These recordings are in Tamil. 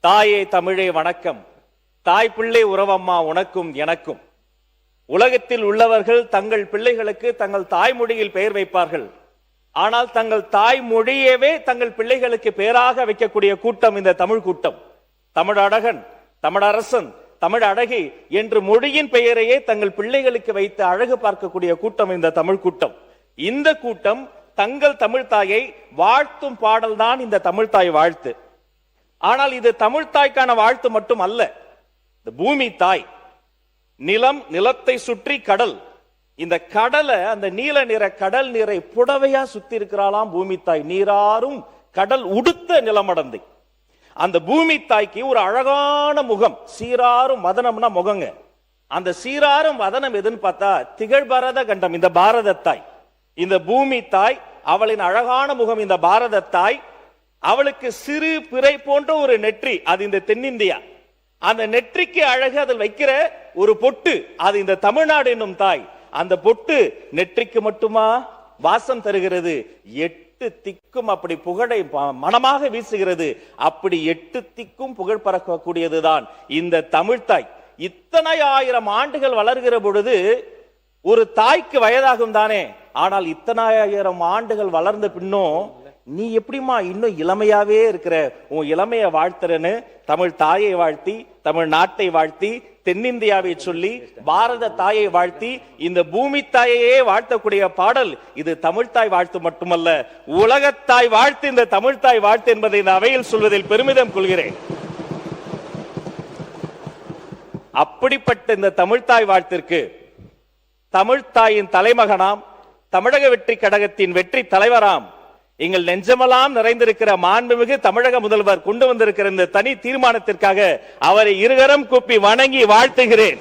தாயே தமிழே வணக்கம். தாய் பிள்ளை உறவம்மா உனக்கும் எனக்கும். உலகத்தில் உள்ளவர்கள் தங்கள் பிள்ளைகளுக்கு தங்கள் தாய்மொழியில் பெயர் வைப்பார்கள். ஆனால் தங்கள் தாய்மொழியவே தங்கள் பிள்ளைகளுக்கு பெயராக வைக்கக்கூடிய கூட்டம் இந்த தமிழ் கூட்டம். தமிழழகன், தமிழரசன், தமிழ் அழகி என்று மொழியின் பெயரையே தங்கள் பிள்ளைகளுக்கு வைத்து அழகு பார்க்கக்கூடிய கூட்டம் இந்த தமிழ் கூட்டம். இந்த கூட்டம் தங்கள் தமிழ் தாயை வாழ்த்தும் பாடல் தான் இந்த தமிழ் தாய் வாழ்த்து. ஆனால் இது தமிழ் தாய்க்கான வாழ்த்து மட்டும் அல்ல. இந்த பூமி தாய், நிலம், நிலத்தை சுற்றி கடல், இந்த கடலை, அந்த நீல நிற கடல் நீரை புடவையா சுத்தி இருக்கிறாளாம் பூமி தாய். நீராறும் கடல் உடுத்த நிலமடந்தை. அந்த பூமி தாய்க்கு ஒரு அழகான முகம், சீராரும் வதனம்னா முகங்க. அந்த சீராரும் வதனம் எதுன்னு பார்த்தா திகழ்பரத கண்டம் இந்த பாரத தாய். இந்த பூமி தாய், அவளின் அழகான முகம் இந்த பாரத தாய். அவளுக்கு சிறு பிறை போன்ற ஒரு நெற்றி, அது இந்த தென்னிந்தியா. அந்த நெற்றிக்கு அழகு அதில் வைக்கிற ஒரு பொட்டு, அது இந்த தமிழ்நாடு என்னும் தாய். அந்த பொட்டு நெற்றிக்கு மட்டுமா வாசம் தருகிறது, 8 திக்கும் அப்படி புகழை மனமாக வீசுகிறது. அப்படி 8 திக்கும் புகழ் பறக்கக்கூடியதுதான் இந்த தமிழ்தாய். இத்தனை ஆயிரம் ஆண்டுகள் வளர்கிற பொழுது ஒரு தாய்க்கு வயதாகும் தானே. ஆனால் இத்தனை ஆயிரம் ஆண்டுகள் வளர்ந்த பின்னும் நீ எப்படிமா இன்னும் இளமையாவே இருக்கிற, உன் இளமைய வாழ்த்துறன்னு தமிழ் தாயை வாழ்த்தி, தமிழ் நாட்டை வாழ்த்தி, தென்னிந்தியாவை சொல்லி, பாரத தாயை வாழ்த்தி, இந்த பூமி தாயையே வாழ்த்தக்கூடிய பாடல் இது தமிழ்தாய் வாழ்த்து மட்டுமல்ல, உலகத்தாய் வாழ்த்து இந்த தமிழ்தாய் வாழ்த்து என்பதை இந்த அவையில் சொல்வதில் பெருமிதம் கொள்கிறேன். அப்படிப்பட்ட இந்த தமிழ்தாய் வாழ்த்திற்கு தமிழ்தாயின் தலைமகனாம், தமிழக வெற்றி கழகத்தின் வெற்றி தலைவராம், எங்கள் நெஞ்சமெல்லாம் நிறைந்திருக்கிற மாண்புமிகு தமிழக முதல்வர் கொண்டு வந்திருக்கிற இந்த தனி தீர்மானத்திற்காக அவரை இருகரம் கூப்பி வணங்கி வாழ்த்துகிறேன்.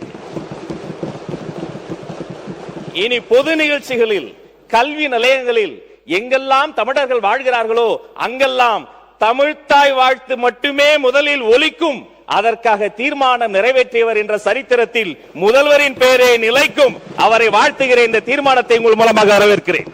இனி பொது நிகழ்ச்சிகளில், கல்வி நிலையங்களில் எங்கெல்லாம் தமிழர்கள் வாழ்கிறார்களோ அங்கெல்லாம் தமிழ்தாய் வாழ்த்து மட்டுமே முதலில் ஒலிக்கும். அதற்காக தீர்மானம் நிறைவேற்றியவர் என்ற சரித்திரத்தில் முதல்வரின் பெயரே நிலைக்கும். அவரை வாழ்த்துகிறேன். இந்த தீர்மானத்தை உங்கள் மூலமாக வரவேற்கிறேன்.